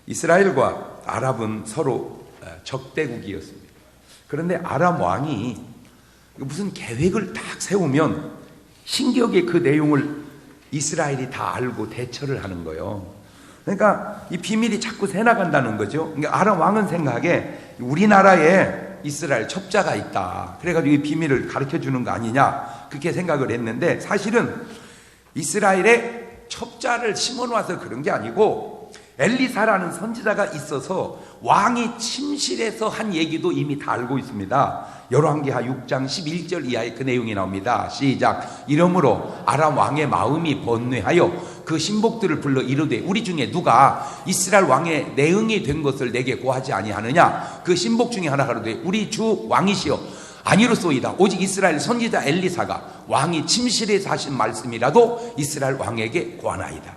이스라엘과 아랍은 서로 적대국이었습니다. 그런데 아람 왕이 무슨 계획을 딱 세우면 신기하게 그 내용을 이스라엘이 다 알고 대처를 하는 거예요. 그러니까 이 비밀이 자꾸 새나간다는 거죠. 그러니까 아람 왕은 생각에 우리나라에 이스라엘 첩자가 있다. 그래가지고 이 비밀을 가르쳐 주는 거 아니냐. 그렇게 생각을 했는데 사실은 이스라엘에 첩자를 심어놔서 그런 게 아니고 엘리사라는 선지자가 있어서 왕이 침실에서 한 얘기도 이미 다 알고 있습니다. 열왕기하 6장 11절 이하에 그 내용이 나옵니다. 시작. 이러므로 아람 왕의 마음이 번뇌하여 그 신복들을 불러 이르되 우리 중에 누가 이스라엘 왕의 내응이 된 것을 내게 고하지 아니하느냐. 그 신복 중에 하나가 이르되 우리 주 왕이시여 아니로소이다. 오직 이스라엘 선지자 엘리사가 왕이 침실에서 하신 말씀이라도 이스라엘 왕에게 고하나이다.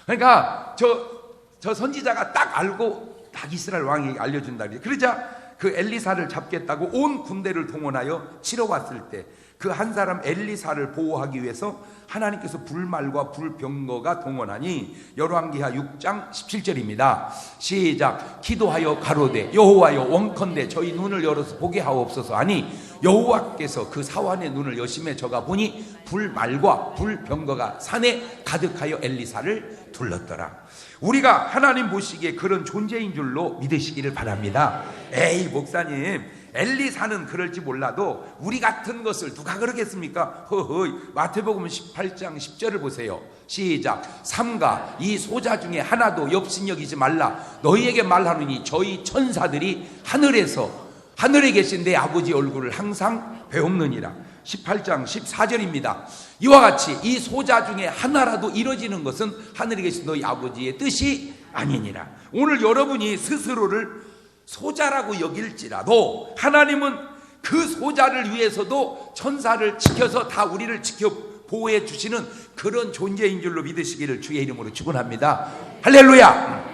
그러니까 저 선지자가 딱 알고 딱 이스라엘 왕에게 알려준다. 그러자 그 엘리사를 잡겠다고 온 군대를 동원하여 치러 왔을 때 그 한 사람 엘리사를 보호하기 위해서 하나님께서 불말과 불병거가 동원하니 열왕기하 6장 17절입니다. 시작. 기도하여 가로되 여호와여 원컨대 저희 눈을 열어서 보게 하옵소서 하니 여호와께서 그 사환의 눈을 여심해 저가 보니 불말과 불병거가 산에 가득하여 엘리사를 둘렀더라. 우리가 하나님 보시기에 그런 존재인 줄로 믿으시기를 바랍니다. 에이 목사님, 엘리사는 그럴지 몰라도 우리 같은 것을 누가 그러겠습니까? 허허이. 마태복음 18장 10절을 보세요. 시작. 삼가 이 소자 중에 하나도 업신여기지 말라. 너희에게 말하노니 저희 천사들이 하늘에 계신 내 아버지 얼굴을 항상 배웁느니라. 18장 14절입니다. 이와 같이 이 소자 중에 하나라도 이루어지는 것은 하늘에 계신 너희 아버지의 뜻이 아니니라. 오늘 여러분이 스스로를 소자라고 여길지라도 하나님은 그 소자를 위해서도 천사를 지켜서 다 우리를 지켜 보호해 주시는 그런 존재인 줄로 믿으시기를 주의 이름으로 축원합니다. 할렐루야.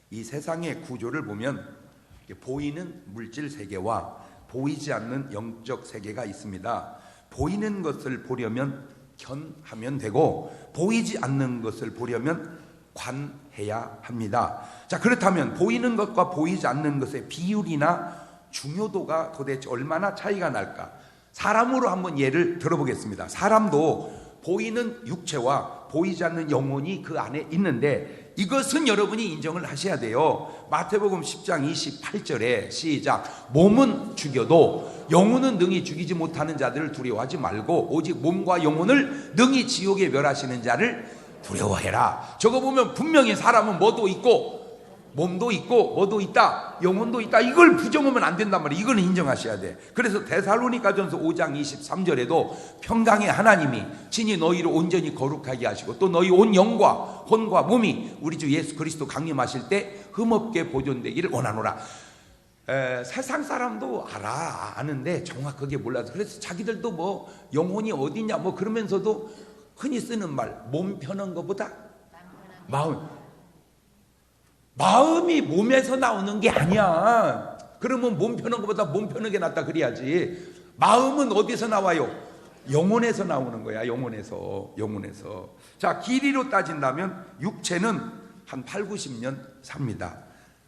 이 세상의 구조를 보면 보이는 물질 세계와 보이지 않는 영적 세계가 있습니다. 보이는 것을 보려면 견하면 되고 보이지 않는 것을 보려면 관해야 합니다. 자, 그렇다면 보이는 것과 보이지 않는 것의 비율이나 중요도가 도대체 얼마나 차이가 날까? 사람으로 한번 예를 들어보겠습니다. 사람도 보이는 육체와 보이지 않는 영혼이 그 안에 있는데 이것은 여러분이 인정을 하셔야 돼요. 마태복음 10장 28절에 시작. 몸은 죽여도 영혼은 능히 죽이지 못하는 자들을 두려워하지 말고 오직 몸과 영혼을 능히 지옥에 멸하시는 자를 두려워해라. 저거 보면 분명히 사람은 뭐도 있고 몸도 있고 뭐도 있다, 영혼도 있다. 이걸 부정하면 안 된단 말이에요. 이걸 인정하셔야 돼. 그래서 데살로니가전서 5장 23절에도 평강의 하나님이 친히 너희를 온전히 거룩하게 하시고 또 너희 온 영과 혼과 몸이 우리 주 예수 그리스도 강림하실 때 흠없게 보존되기를 원하노라. 세상 사람도 아는데 정확하게 몰라서 그래서 자기들도 뭐 영혼이 어디냐 뭐 그러면서도 흔히 쓰는 말, 몸 편한 것보다 마음이 몸에서 나오는 게 아니야. 그러면 몸 편한 것보다 몸 편한 게 낫다 그래야지. 마음은 어디서 나와요? 영혼에서 나오는 거야. 영혼에서. 자, 길이로 따진다면 육체는 한 8, 90년 삽니다.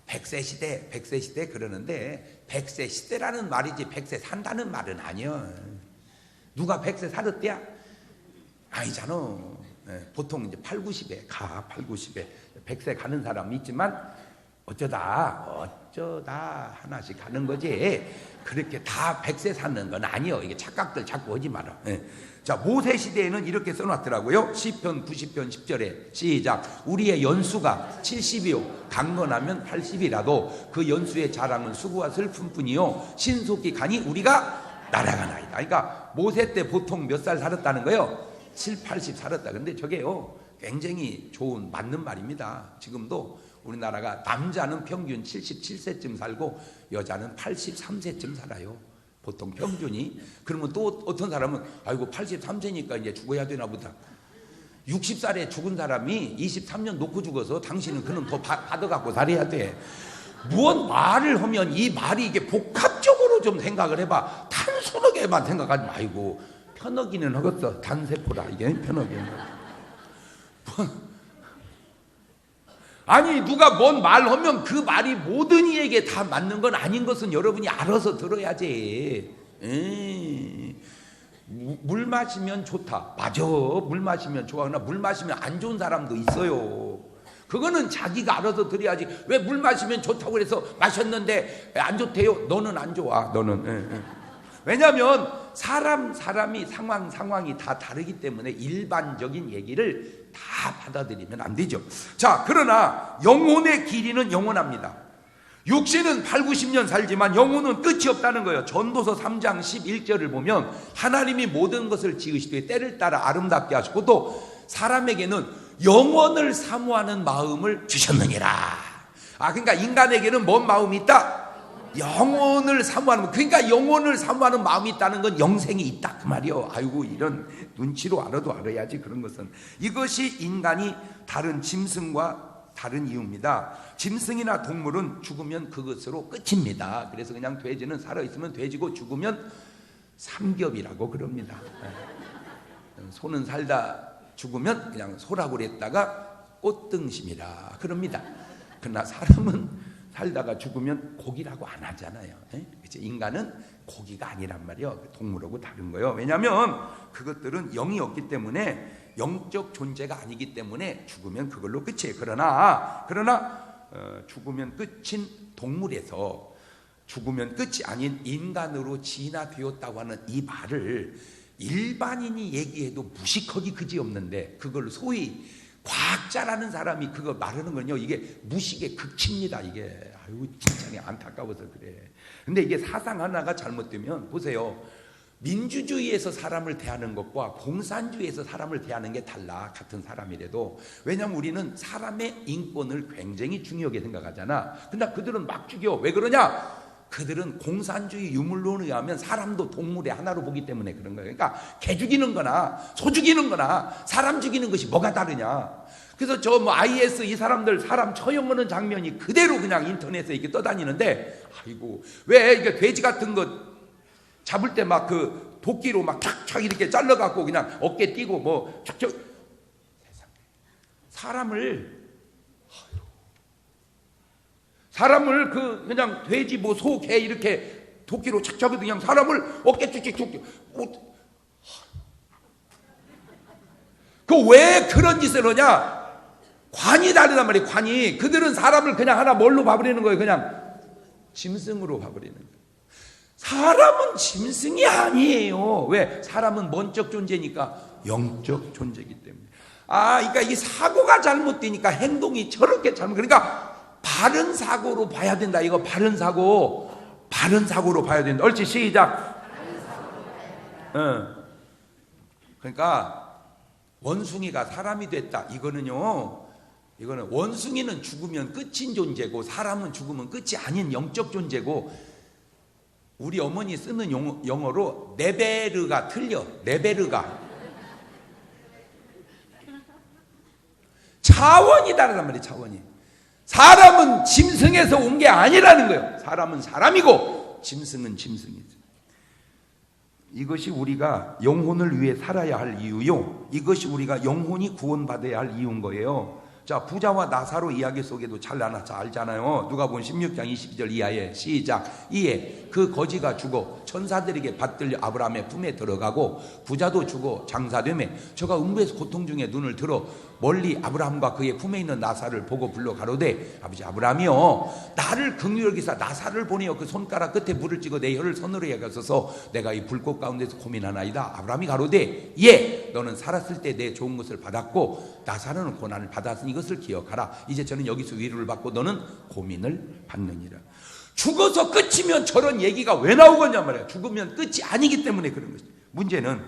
100세 시대 그러는데 100세 시대라는 말이지 100세 산다는 말은 아니야. 누가 100세 살았대야? 아니잖아. 보통 이제 8, 90에 가. 8, 90에 100세 가는 사람이 있지만 어쩌다 하나씩 가는 거지. 그렇게 다 100세 사는 건 아니요. 이게 착각들 자꾸 하지 마라. 자, 모세 시대에는 이렇게 써놨더라고요. 시편 90편 10절에 시작. 우리의 연수가 70이요 강건하면 80이라도 그 연수의 자랑은 수고와 슬픔뿐이요 신속히 가니 우리가 날아가나이다. 그러니까 모세 때 보통 몇 살 살았다는 거예요? 7, 80 살았다. 근데 저게요 굉장히 좋은 맞는 말입니다. 지금도 우리나라가 남자는 평균 77세쯤 살고 여자는 83세쯤 살아요. 보통 평균이. 그러면 또 어떤 사람은 아이고 83세니까 이제 죽어야 되나 보다. 60살에 죽은 사람이 23년 놓고 죽어서 당신은 그는 더 받아갖고 살아야 돼. 무언 말을 하면 이 말이 이게 복합적으로 좀 생각을 해봐. 단순하게만 생각하지 말고. 편하기는 하겠어. 단세포라 이게 편하기는. 아니 누가 뭔 말하면 그 말이 모든 이에게 다 맞는 건 아닌 것은 여러분이 알아서 들어야지. 물 마시면 좋다. 맞아. 물 마시면 좋아. 그러나 물 마시면 안 좋은 사람도 있어요. 그거는 자기가 알아서 들어야지. 왜 물 마시면 좋다고 해서 마셨는데 안 좋대요? 너는 안 좋아. 너는. 왜냐하면 사람이 상황이 다 다르기 때문에 일반적인 얘기를 다 받아들이면 안 되죠. 자, 그러나 영혼의 길이는 영원합니다. 육신은 8, 90년 살지만 영혼은 끝이 없다는 거예요. 전도서 3장 11절을 보면 하나님이 모든 것을 지으시되 때를 따라 아름답게 하시고 또 사람에게는 영원을 사모하는 마음을 주셨느니라. 그러니까 인간에게는 뭔 마음이 있다? 영혼을 사모하는, 그러니까 영혼을 사모하는 마음이 있다는 건 영생이 있다 그 말이요. 아이고, 이런 눈치로 알아도 알아야지. 그런 것은 이것이 인간이 다른 짐승과 다른 이유입니다. 짐승이나 동물은 죽으면 그것으로 끝입니다. 그래서 그냥 돼지는 살아있으면 돼지고 죽으면 삼겹이라고 그럽니다. 소는 살다 죽으면 그냥 소라고 그랬다가 꽃등심이라 그럽니다. 그러나 사람은 살다가 죽으면 고기라고 안 하잖아요. 인간은 고기가 아니란 말이에요. 동물하고 다른 거예요. 왜냐하면 그것들은 영이 없기 때문에, 영적 존재가 아니기 때문에 죽으면 그걸로 끝이에요. 그러나 죽으면 끝인 동물에서 죽으면 끝이 아닌 인간으로 진화되었다고 하는 이 말을 일반인이 얘기해도 무식하기 그지없는데, 그걸 소위 과학자라는 사람이 그거 말하는 건요, 이게 무식의 극치입니다. 이게 아유, 진짜 안타까워서 그래. 근데 이게 사상 하나가 잘못되면, 보세요, 민주주의에서 사람을 대하는 것과 공산주의에서 사람을 대하는 게 달라. 같은 사람이라도. 왜냐하면 우리는 사람의 인권을 굉장히 중요하게 생각하잖아. 근데 그들은 막 죽여. 왜 그러냐? 그들은 공산주의 유물론에 의하면 사람도 동물의 하나로 보기 때문에 그런 거예요. 그러니까 개 죽이는 거나 소 죽이는 거나 사람 죽이는 것이 뭐가 다르냐. 그래서 IS 이 사람들 사람 처형하는 장면이 그대로 그냥 인터넷에 이렇게 떠다니는데, 아이고, 왜 이게 돼지 같은 거 잡을 때 막 그 도끼로 막 촥촥 이렇게 잘라갖고 그냥 어깨 띄고 뭐 촥촥. 사람을 그냥 돼지 뭐 소 개 이렇게 도끼로 착착 그냥 사람을 어깨 쭉쭉쭉. 그 왜 그런 짓을 하냐? 관이 다르단 말이에요. 관이. 그들은 사람을 그냥 하나 뭘로 봐버리는 거예요? 그냥 짐승으로 봐버리는 거예요. 사람은 짐승이 아니에요. 왜? 사람은 뭔적 존재니까 영적 존재이기 때문에. 그러니까 이 사고가 잘못되니까 행동이 저렇게 그러니까 바른 사고로 봐야 된다. 이거 바른 사고로 봐야 된다. 옳지, 시작. 그러니까 원숭이가 사람이 됐다. 이거는 원숭이는 죽으면 끝인 존재고 사람은 죽으면 끝이 아닌 영적 존재고, 우리 어머니 쓰는 영어로 레베르가 틀려. 레베르가 차원이 다르단 말이에요. 차원이. 사람은 짐승에서 온 게 아니라는 거예요. 사람은 사람이고 짐승은 짐승이죠. 이것이 우리가 영혼을 위해 살아야 할 이유요, 이것이 우리가 영혼이 구원받아야 할 이유인 거예요. 자, 부자와 나사로 이야기 속에도 잘 알잖아요. 누가복음 16장 22절 이하에 시작. 이에 그 거지가 죽어 천사들에게 받들려 아브라함의 품에 들어가고 부자도 죽어 장사되매 저가 음부에서 고통 중에 눈을 들어 멀리 아브라함과 그의 품에 있는 나사를 보고 불러 가로되 아버지 아브라함이여, 나를 긍휼히 여기사 나사를 보내어 그 손가락 끝에 물을 찍어 내 혀를 손으로 해가소서. 내가 이 불꽃 가운데서 고민하나이다. 아브라함이 가로되 예, 너는 살았을 때 내 좋은 것을 받았고 나사로는 고난을 받았으니 이것을 기억하라. 이제 저는 여기서 위로를 받고 너는 고민을 받느니라. 죽어서 끝이면 저런 얘기가 왜 나오겠냐 말이야. 죽으면 끝이 아니기 때문에 그런 것이죠. 문제는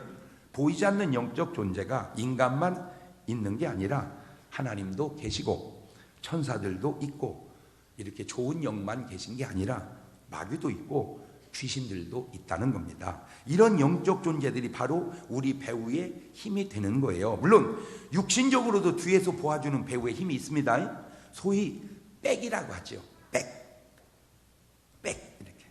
보이지 않는 영적 존재가 인간만 있는 게 아니라 하나님도 계시고 천사들도 있고 이렇게 좋은 영만 계신 게 아니라 마귀도 있고 귀신들도 있다는 겁니다. 이런 영적 존재들이 바로 우리 배우의 힘이 되는 거예요. 물론 육신적으로도 뒤에서 보아주는 배우의 힘이 있습니다. 소위 백이라고 하죠. 백 이렇게.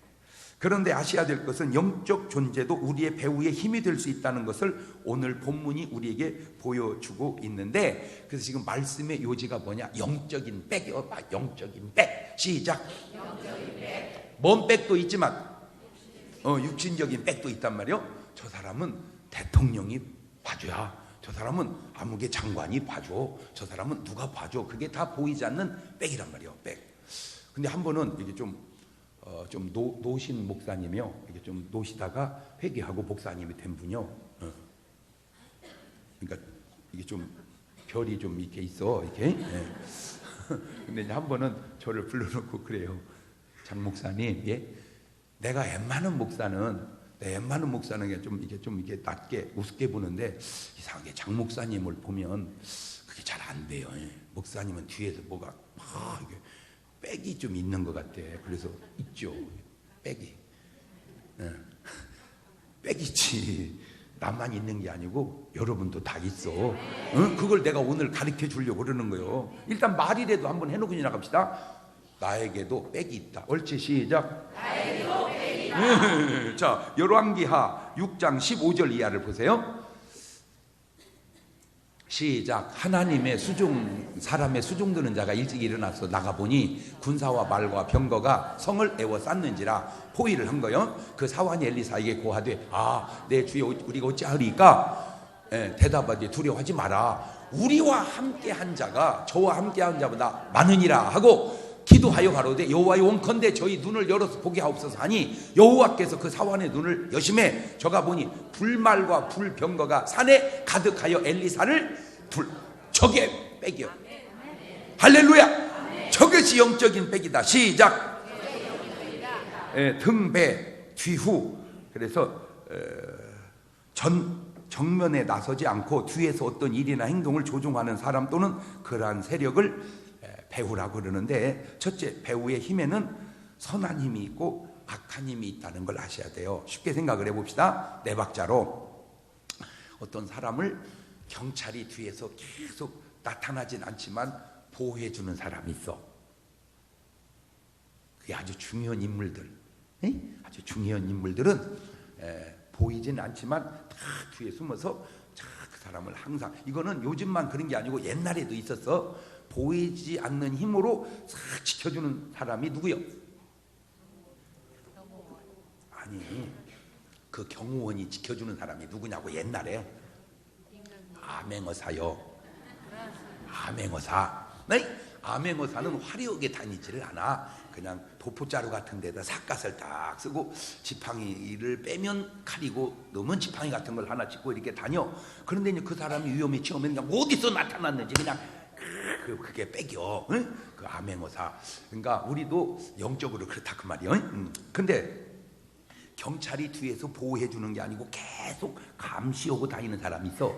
그런데 아셔야 될 것은 영적 존재도 우리의 배후의 힘이 될 수 있다는 것을 오늘 본문이 우리에게 보여주고 있는데, 그래서 지금 말씀의 요지가 뭐냐? 영적인 백이요. 영적인 백. 시작. 영적인 백. 먼 백도 있지만 육신적인 백도 있단 말이요. 저 사람은 대통령이 봐줘야, 저 사람은 아무개 장관이 봐줘, 저 사람은 누가 봐줘, 그게 다 보이지 않는 백이란 말이요. 백. 근데 한 번은 이게 좀 노신 목사님이요. 이게 좀 노시다가 회개하고 목사님이 된 분이요. 그러니까 이게 좀 별이 좀 이렇게 있어, 이렇게. 예. 근데 이제 한 번은 저를 불러놓고 그래요. 장 목사님, 예? 내가 웬만한 목사는 좀 이렇게 낮게 우습게 보는데 이상하게 장 목사님을 보면 그게 잘 안 돼요. 예. 목사님은 뒤에서 뭐가 막 이게 백이 좀 있는 것 같아. 그래서 있죠. 백이. 백 있지. 나만 있는 게 아니고 여러분도 다 있어. 그걸 내가 오늘 가르쳐 주려고 그러는 거예요. 일단 말이라도 한번 해놓고 지나갑시다. 나에게도 백이 있다. 옳지, 시작. 나에게도 백이 있다. 자, 열왕기하 6장 15절 이하를 보세요. 시작. 하나님의 사람의 수종드는 자가 일찍 일어나서 나가보니 군사와 말과 병거가 성을 에워쌌는지라 포위를 한 거요. 그 사환이 엘리사에게 고하되, 내 주여 우리가 어찌하리까? 대답하되, 두려워하지 마라. 우리와 함께한 자가 저와 함께한 자보다 많으니라 하고 기도하여 가로되, 여호와여 원컨대 저희 눈을 열어서 보게 하옵소서 하니 여호와께서 그 사환의 눈을 여심해 저가 보니 불말과 불병거가 산에 가득하여 엘리사를 저게 백이요. 할렐루야. 저것이 영적인 백이다. 시작. 등배 뒤후. 그래서 정면에 나서지 않고 뒤에서 어떤 일이나 행동을 조종하는 사람 또는 그러한 세력을 배후라고 그러는데, 첫째, 배후의 힘에는 선한 힘이 있고 악한 힘이 있다는 걸 아셔야 돼요. 쉽게 생각을 해봅시다. 네 박자로 어떤 사람을 경찰이 뒤에서 계속 나타나진 않지만 보호해주는 사람이 있어. 그게 아주 중요한 인물들. 아주 중요한 인물들은 보이진 않지만 다 뒤에 숨어서 그 사람을 항상, 이거는 요즘만 그런 게 아니고 옛날에도 있었어. 보이지 않는 힘으로 싹 지켜주는 사람이 누구요? 아니, 그 경호원이 지켜주는 사람이 누구냐고. 옛날에 암행어사요. 암행어사. 암행어사는 화려하게 다니지를 않아. 그냥 도포자루 같은 데다 삿갓을 딱 쓰고 지팡이를 빼면 칼이고 넣으면 지팡이 같은 걸 하나 짚고 이렇게 다녀. 그런데 이제 그 사람이 위험에 처음에는 그냥 어디서 나타났는지 그냥 그게 백이요. 그 암행어사. 그러니까 우리도 영적으로 그렇다 그 말이요. 근데 경찰이 뒤에서 보호해 주는 게 아니고 계속 감시하고 다니는 사람이 있어.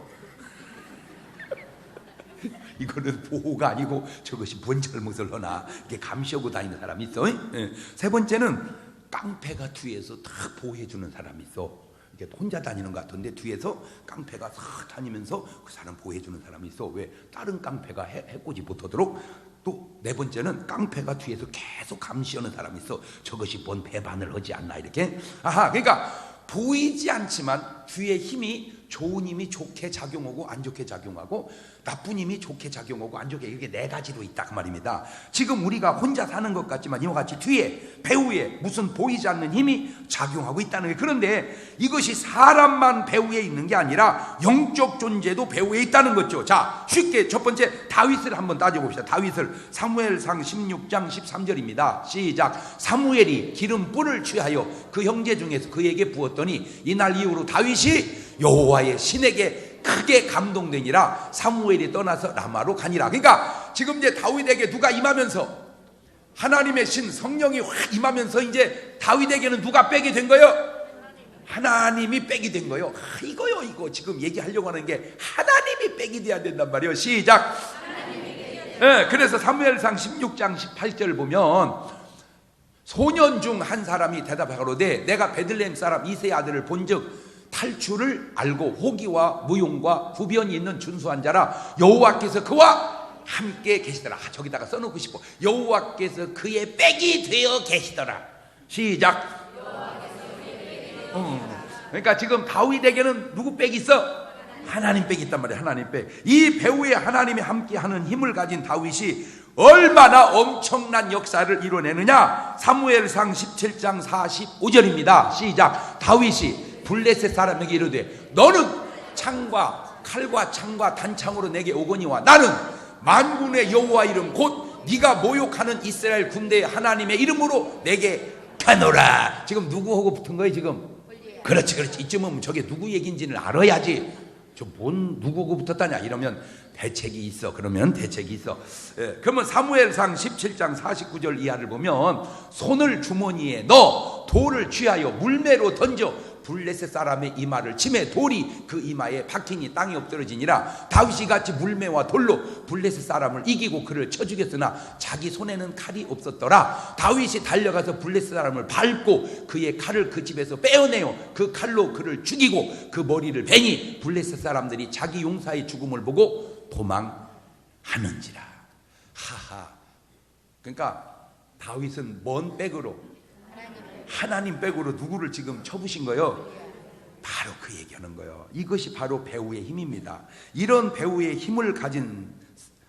이거는 보호가 아니고 저것이 뭔 잘못을 하나 이게 감시하고 다니는 사람이 있어. 세 번째는 깡패가 뒤에서 다 보호해 주는 사람이 있어. 이게 혼자 다니는 것 같은데 뒤에서 깡패가 싹 다니면서 그 사람 보호해 주는 사람이 있어. 왜? 다른 깡패가 해코지 못하도록. 또 네 번째는 깡패가 뒤에서 계속 감시하는 사람이 있어. 저것이 뭔 배반을 하지 않나 이렇게. 그러니까 보이지 않지만 뒤에 힘이, 좋은 힘이 좋게 작용하고 안 좋게 작용하고, 나쁜 힘이 좋게 작용하고 안 좋게, 이게 네 가지로 있다 그 말입니다. 지금 우리가 혼자 사는 것 같지만 이와 같이 뒤에 배후에 무슨 보이지 않는 힘이 작용하고 있다는 거예요. 그런데 이것이 사람만 배후에 있는 게 아니라 영적 존재도 배후에 있다는 거죠. 자, 쉽게 첫 번째 다윗을 한번 따져봅시다. 다윗을 사무엘상 16장 13절입니다. 시작. 사무엘이 기름불을 취하여 그 형제 중에서 그에게 부었더니 이날 이후로 다윗이 여호와의 신에게 크게 감동되니라. 사무엘이 떠나서 라마로 가니라. 그러니까 지금 이제 다윗에게 누가 임하면서, 하나님의 신 성령이 확 임하면서 이제 다윗에게는 누가 백이 된 거예요? 하나님이 백이 된 거예요. 이거요, 이거 지금 얘기하려고 하는 게 하나님이 백이 돼야 된단 말이에요. 시작. 그래서 사무엘상 16장 18절 보면 소년 중 한 사람이 대답하거로되 내가 베들레헴 사람 이새의 아들을 본즉 탈출을 알고 호기와 무용과 후변이 있는 준수한 자라. 여호와께서 그와 함께 계시더라. 저기다가 써놓고 싶어. 여호와께서 그의 백이 되어 계시더라. 시작. 그러니까 지금 다윗에게는 누구 빽이 있어? 하나님 빽이 있단 말이에요. 하나님 빽. 이 배후에 하나님이 함께하는 힘을 가진 다윗이 얼마나 엄청난 역사를 이뤄내느냐. 사무엘상 17장 45절입니다 시작. 다윗이 블레셋 사람에게 이르되 너는 창과 칼과 창과 단창으로 내게 오거니와 나는 만군의 여호와 이름 곧 네가 모욕하는 이스라엘 군대의 하나님의 이름으로 내게 가노라. 지금 누구하고 붙은 거예요 지금? 그렇지. 이쯤은 저게 누구 얘기인지는 알아야지. 저 뭔 누구하고 붙었다냐 이러면 대책이 있어. 그러면 대책이 있어. 그러면 사무엘상 17장 49절 이하를 보면 손을 주머니에 넣어 돌을 쥐하여 물매로 던져 블레셋 사람의 이마를 치매 돌이 그 이마에 박히니 땅에 엎드러지니라. 다윗이 같이 물매와 돌로 블레셋 사람을 이기고 그를 쳐 죽였으나 자기 손에는 칼이 없었더라. 다윗이 달려가서 블레셋 사람을 밟고 그의 칼을 그 집에서 빼어내어 그 칼로 그를 죽이고 그 머리를 베니 블레셋 사람들이 자기 용사의 죽음을 보고 도망하는지라. 하하. 그러니까 다윗은 뭔 백으로? 하나님 백으로 누구를 지금 쳐부신 거예요? 바로 그 얘기하는 거예요. 이것이 바로 배우의 힘입니다. 이런 배우의 힘을 가진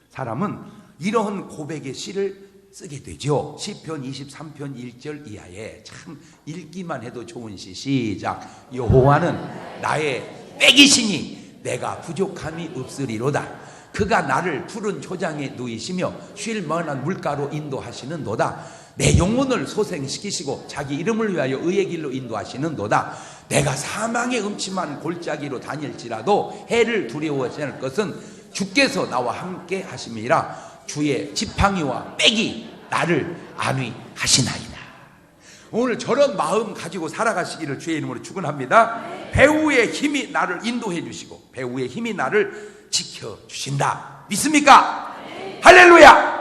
사람은 이러한 고백의 시를 쓰게 되죠. 시편 23편 1절 이하에 참 읽기만 해도 좋은 시. 시작. 여호와는 나의 백이시니 내가 부족함이 없으리로다. 그가 나를 푸른 초장에 누이시며 쉴 만한 물가로 인도하시는 노다. 내 영혼을 소생시키시고 자기 이름을 위하여 의의 길로 인도하시는 노다. 내가 사망의 음침한 골짜기로 다닐지라도 해를 두려워하지 않을 것은 주께서 나와 함께 하심이라. 주의 지팡이와 백이 나를 안위하시나이다. 오늘 저런 마음 가지고 살아가시기를 주의 이름으로 축원합니다. 배우의 힘이 나를 인도해 주시고 배우의 힘이 나를 지켜주신다. 믿습니까? 할렐루야.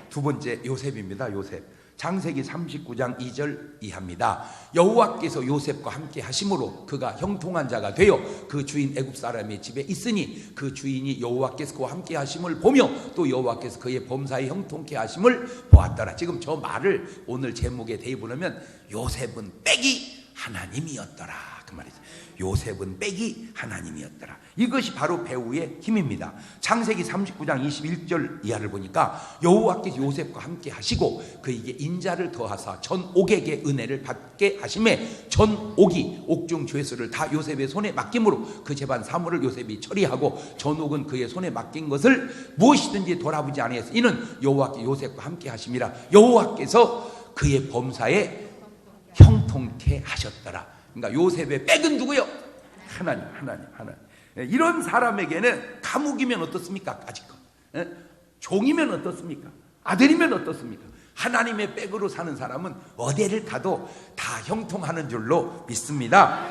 두 번째 요셉입니다. 요셉. 창세기 39장 2절 이하입니다. 여호와께서 요셉과 함께 하심으로 그가 형통한 자가 되어 그 주인 애굽 사람의 집에 있으니 그 주인이 여호와께서 그와 함께 하심을 보며 또 여호와께서 그의 범사에 형통케 하심을 보았더라. 지금 저 말을 오늘 제목에 대입하면 요셉은 백이 하나님이었더라 그 말이죠. 요셉은 백이 하나님이었더라. 이것이 바로 배우의 힘입니다. 창세기 39장 21절 이하를 보니까 여호와께서 요셉과 함께 하시고 그에게 인자를 더하사 전 옥에게 은혜를 받게 하심에 전 옥이 옥중 죄수를 다 요셉의 손에 맡김으로 그 재반 사물을 요셉이 처리하고 전 옥은 그의 손에 맡긴 것을 무엇이든지 돌아보지 아니하였으. 이는 여호와께서 요셉과 함께 하심이라. 여호와께서 그의 범사에 형통케 하셨더라. 그러니까 요셉의 백은 누구요? 하나님. 이런 사람에게는 감옥이면 어떻습니까? 까짓것. 종이면 어떻습니까? 아들이면 어떻습니까? 하나님의 백으로 사는 사람은 어디를 가도 다 형통하는 줄로 믿습니다.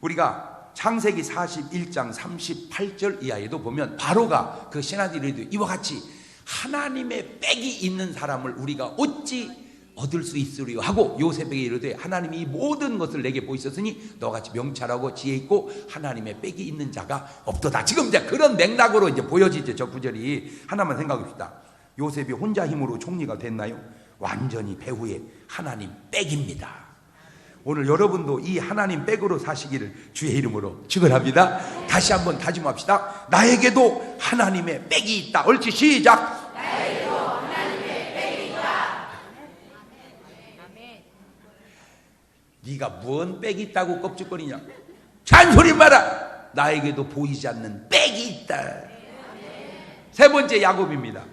우리가 창세기 41장 38절 이하에도 보면 바로가 그 신하들에도 이와 같이 하나님의 백이 있는 사람을 우리가 어찌 얻을 수 있으리요 하고 요셉에게 이르되 하나님이 이 모든 것을 내게 보이셨으니 너같이 명철하고 지혜 있고 하나님의 백이 있는 자가 없도다. 지금 이제 그런 맥락으로 이제 보여지죠. 저 구절이. 하나만 생각합시다. 요셉이 혼자 힘으로 총리가 됐나요? 완전히 배후에 하나님 백입니다. 오늘 여러분도 이 하나님 백으로 사시기를 주의 이름으로 축원합니다. 다시 한번 다짐합시다. 나에게도 하나님의 백이 있다. 옳지. 시작. 네가 뭔 백이 있다고 껍죽거리냐? 잔소리 마라. 나에게도 보이지 않는 백이 있다. 세 번째 야곱입니다.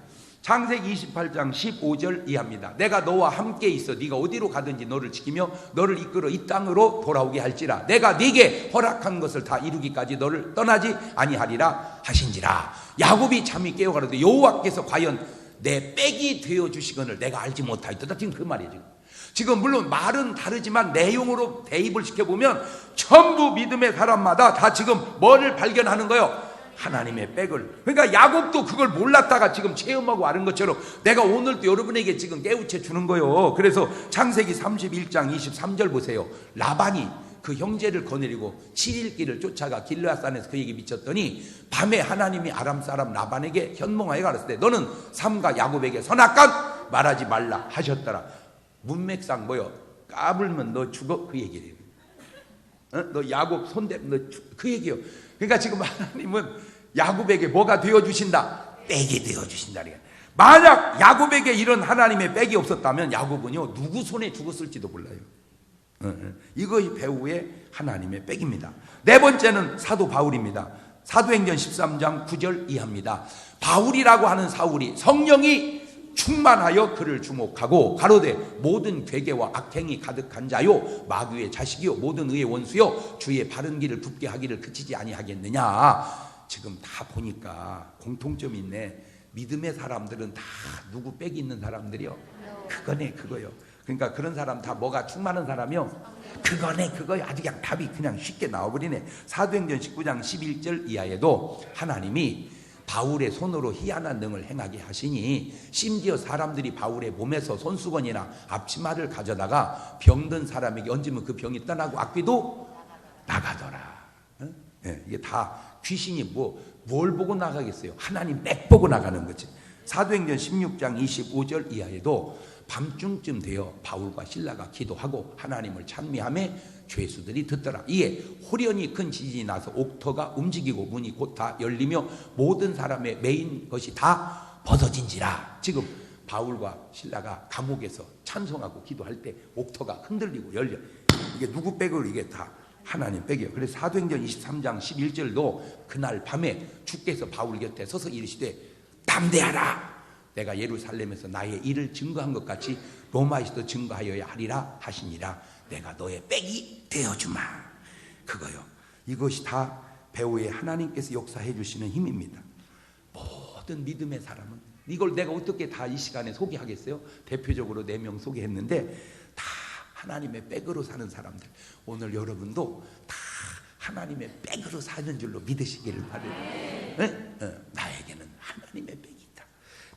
창세기 28장 15절 이하입니다. 내가 너와 함께 있어 네가 어디로 가든지 너를 지키며 너를 이끌어 이 땅으로 돌아오게 할지라. 내가 네게 허락한 것을 다 이루기까지 너를 떠나지 아니하리라 하신지라. 야곱이 잠이 깨어 가로되 여호와께서 과연 내 백이 되어 주시거늘 내가 알지 못하였도다. 지금 그 말이에요. 지금 물론 말은 다르지만 내용으로 대입을 시켜보면 전부 믿음의 사람마다 다 지금 뭐를 발견하는 거예요? 하나님의 백을. 그러니까 야곱도 그걸 몰랐다가 지금 체험하고 아는 것처럼 내가 오늘도 여러분에게 지금 깨우쳐 주는 거예요. 그래서 창세기 31장 23절 보세요. 라반이 그 형제를 거느리고 7일 길을 쫓아가 길르앗산에서 그에게 미쳤더니 밤에 하나님이 아람 사람 라반에게 현몽하여 가르칠 때 너는 삼가 야곱에게 선악간 말하지 말라 하셨더라. 문맥상 뭐요? 까불면 너 죽어 그 얘기예요. 너 야곱 손대, 너 그 얘기요. 그러니까 지금 하나님은 야곱에게 뭐가 되어주신다? 빽이 되어주신다. 만약 야곱에게 이런 하나님의 빽이 없었다면 야곱은요 누구 손에 죽었을지도 몰라요. 이것이 배후의 하나님의 빽입니다. 네 번째는 사도 바울입니다. 사도행전 13장 9절 이하입니다. 바울이라고 하는 사울이 성령이 충만하여 그를 주목하고 가로되 모든 괴계와 악행이 가득한 자요 마귀의 자식이요 모든 의의 원수요 주의 바른 길을 굽게 하기를 그치지 아니하겠느냐. 지금 다 보니까 공통점이 있네. 믿음의 사람들은 다 누구 빽이 있는 사람들이요? 그거네 그거요. 그러니까 그런 사람 다 뭐가 충만한 사람이요? 그거네 그거요. 아주 그냥 답이 그냥 쉽게 나와버리네. 사도행전 19장 11절 이하에도 하나님이 바울의 손으로 희한한 능을 행하게 하시니 심지어 사람들이 바울의 몸에서 손수건이나 앞치마를 가져다가 병든 사람에게 얹으면 그 병이 떠나고 악귀도 나가더라. 네, 이게 다 귀신이 뭘 보고 나가겠어요? 하나님 빽 보고 나가는 거지. 사도행전 16장 25절 이하에도 밤중쯤 되어 바울과 실라가 기도하고 하나님을 찬미하며 죄수들이 듣더라. 이에 호련히 큰 지진이 나서 옥터가 움직이고 문이 곧 다 열리며 모든 사람의 메인 것이 다 벗어진지라. 지금 바울과 실라가 감옥에서 찬송하고 기도할 때 옥터가 흔들리고 열려. 이게 누구 빽을 이게 다 하나님 빽이에요. 그래서 사도행전 23장 11절도 그날 밤에 주께서 바울 곁에 서서 이르시되 담대하라. 내가 예루살렘에서 나의 일을 증거한 것 같이 로마에서도 증거하여야 하리라 하시니라. 내가 너의 빽이 되어주마. 그거요. 이것이 다 배후에 하나님께서 역사해 주시는 힘입니다. 모든 믿음의 사람은 이걸 내가 어떻게 다 이 시간에 소개하겠어요? 대표적으로 4명 소개했는데 다 하나님의 빽으로 사는 사람들. 오늘 여러분도 다 하나님의 빽으로 사는 줄로 믿으시기를 바라요. 나에게는 하나님의 빽이 있다.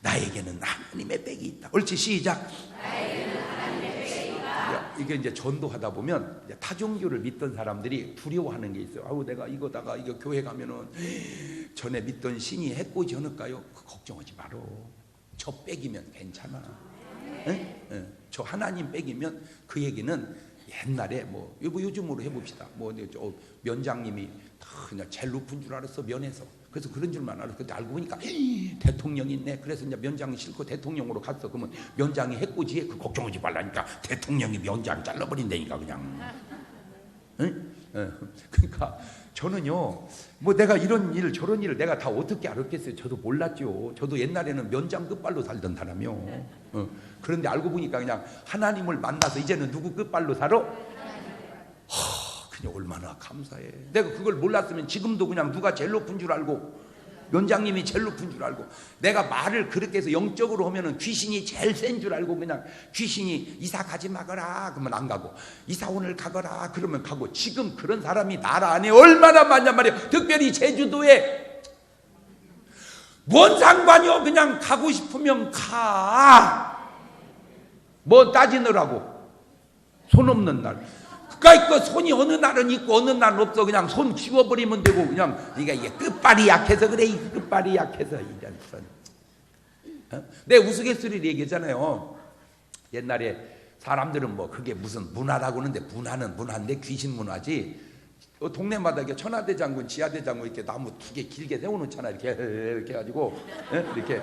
나에게는 하나님의 빽이 있다. 옳지, 시작. 나에게는 하나님의 빽이 있다. 이게 이제 전도하다 보면 이제 타종교를 믿던 사람들이 두려워하는 게 있어요. 아우 내가 이거다가 이거 교회 가면은 전에 믿던 신이 해코지 않을까요? 걱정하지 마라. 저 빽이면 괜찮아. 저 하나님 빽이면 그 얘기는 옛날에 요즘으로 해봅시다. 저 면장님이 그냥 제일 높은 줄 알았어 면에서. 그래서 그런 줄만 알았어. 근데 알고 보니까 대통령이 있네. 그래서 이제 면장이 싫고 대통령으로 갔어. 그러면 면장이 해코지에 그 걱정하지 말라니까 대통령이 면장 잘라버린다니까 그냥. 그러니까 저는요 내가 이런 일 저런 일을 내가 다 어떻게 알았겠어요. 저도 몰랐죠. 저도 옛날에는 면장 끝발로 살던 사람이요. 그런데 알고 보니까 그냥 하나님을 만나서 이제는 누구 끝발로 살아? 그냥 얼마나 감사해. 내가 그걸 몰랐으면 지금도 그냥 누가 제일 높은 줄 알고 면장님이 제일 높은 줄 알고 내가 말을 그렇게 해서 영적으로 하면은 귀신이 제일 센 줄 알고 그냥 귀신이 이사 가지 마거라 그러면 안 가고 이사 오늘 가거라 그러면 가고 지금 그런 사람이 나라 안에 얼마나 많냔 말이야. 특별히 제주도에 뭔 상관이요. 그냥 가고 싶으면 가. 뭐 따지느라고 손 없는 날. 그러니까 손이 어느 날은 있고 어느 날은 없어. 그냥 손 치워버리면 되고 그냥 이게 끝발이 약해서 그래. 이 끝발이 약해서 이제 내 우스갯소리를 얘기했잖아요. 옛날에 사람들은 그게 무슨 문화라고 하는데 문화는 문화인데 귀신 문화지. 동네마다 이렇게 천하대장군 지하대장군 이렇게 나무 2개 길게 세워놓잖아. 이렇게 해가지고 이렇게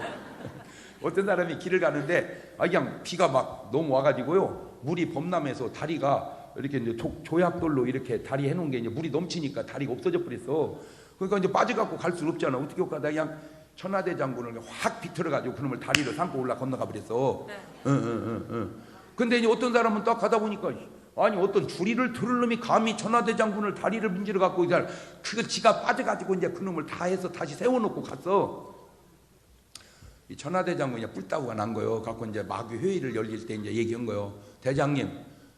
어떤 사람이 길을 가는데 그냥 비가 막 너무 와가지고요 물이 범람해서 다리가 이렇게 이제 조약돌로 이렇게 다리 해놓은 게 이제 물이 넘치니까 다리가 없어져 버렸어. 그러니까 이제 빠져갖고 갈 수 없잖아. 어떻게 할까? 그냥 천하대장군을 확 비틀어가지고 그놈을 다리를 삼고 올라 건너가 버렸어. 근데 이제 어떤 사람은 딱 가다 보니까 아니 어떤 주리를 들을 놈이 감히 천하대장군을 다리를 문지러 갖고 이제 그걸 지가 빠져가지고 이제 그놈을 다 해서 다시 세워놓고 갔어. 이 천하대장군이 뿔따구가 난 거요. 갖고 이제 마귀 회의를 열릴 때 이제 얘기한 거요. 대장님,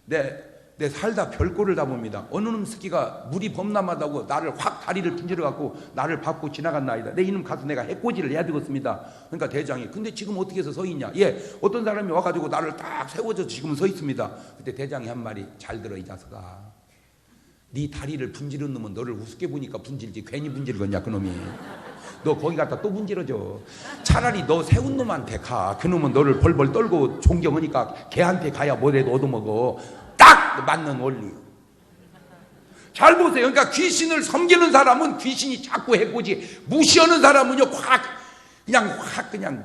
내 살다 별꼴을 다 봅니다. 어느 놈 새끼가 물이 범람하다고 나를 확 다리를 분질러 갖고 나를 밟고 지나간 나이다. 내 이놈 가서 내가 해코지를 해야 되겠습니다. 그러니까 대장이 근데 지금 어떻게 해서 서 있냐? 어떤 사람이 와가지고 나를 딱 세워줘서 지금 서 있습니다. 그때 대장이 한 말이 잘 들어 이 자식아. 네 다리를 분지른 놈은 너를 우습게 보니까 분질지 괜히 분질거냐 그놈이. 너 거기 갔다 또 분질러줘. 차라리 너 세운 놈한테 가. 그놈은 너를 벌벌 떨고 존경하니까 걔한테 가야 뭐래도 얻어먹어. 딱 맞는 원리. 잘 보세요. 그러니까 귀신을 섬기는 사람은 귀신이 자꾸 해코지, 무시하는 사람은요 확 그냥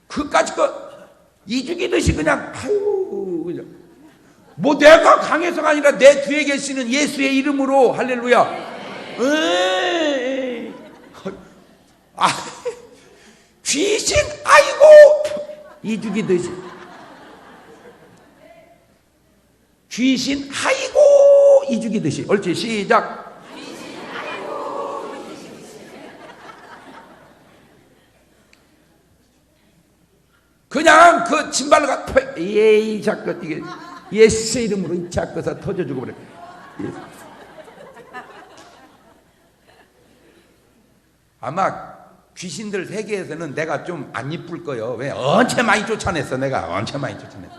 그까짓 거 이죽이듯이 그냥 아유 그냥 뭐 내가 강해서가 아니라 내 뒤에 계시는 예수의 이름으로 할렐루야. 아, 귀신 아이고 이죽이듯이 귀신 아이고 이죽이듯이. 옳지, 시작. 그냥 그 짐발로 예이 자꾸 이게 예수의 이름으로 자꾸서 터져주고 그래. 아마 귀신들 세계에서는 내가 좀 안 이쁠 거예요. 왜? 언제 많이 쫓아냈어. 내가 언제 많이 쫓아냈어.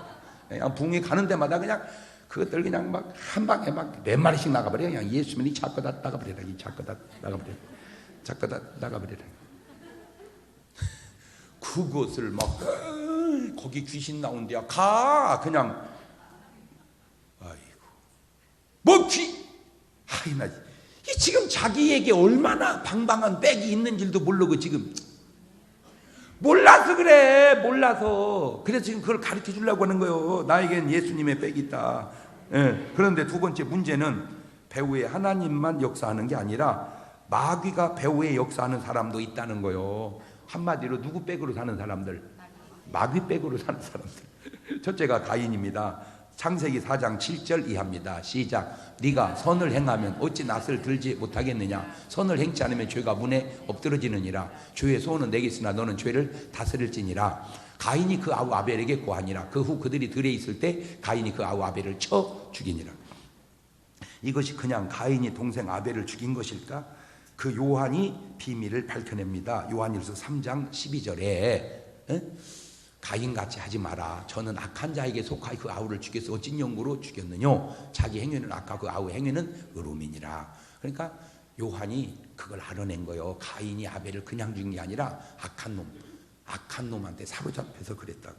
그냥 붕이 가는 데마다 그냥 그것들 그냥 막 한 방에 막 몇 마리씩 나가버려. 그냥 예수님이 이 자꾸 다 나가버려라. 이 자꾸 다 나가버려. 자꾸 다 나가버려라. 그것을 막 거기 귀신 나온 데야 가 그냥 아이고 뭐 아이 나 이 지금 자기에게 얼마나 방방한 백이 있는 줄도 모르고 지금 몰라서 그래. 몰라서. 그래서 지금 그걸 가르쳐 주려고 하는 거예요. 나에겐 예수님의 백이 있다. 예. 그런데 두 번째 문제는 배후에 하나님만 역사하는 게 아니라 마귀가 배후에 역사하는 사람도 있다는 거예요. 한마디로 누구 백으로 사는 사람들? 마귀 백으로 사는 사람들. 첫째가 가인입니다. 창세기 4장 7절 이하입니다. 시작. 네가 선을 행하면 어찌 낯을 들지 못하겠느냐. 선을 행치 않으면 죄가 문에 엎드러지느니라. 죄의 소원은 내게 있으나 너는 죄를 다스릴지니라. 가인이 그 아우 아벨에게 고하니라. 그 후 그들이 들에 있을 때 가인이 그 아우 아벨을 쳐 죽이니라. 이것이 그냥 가인이 동생 아벨을 죽인 것일까? 그 요한이 비밀을 밝혀냅니다. 요한일서 3장 12절에 가인같이 하지 마라. 저는 악한 자에게 속하여 그 아우를 죽여서 어찐 연고로 죽였느뇨. 자기 행위는 악하고 그 아우의 행위는 의로움이니라. 그러니까 요한이 그걸 알아낸 거예요. 가인이 아벨을 그냥 죽인 게 아니라 악한 놈한테 사로잡혀서 그랬다고.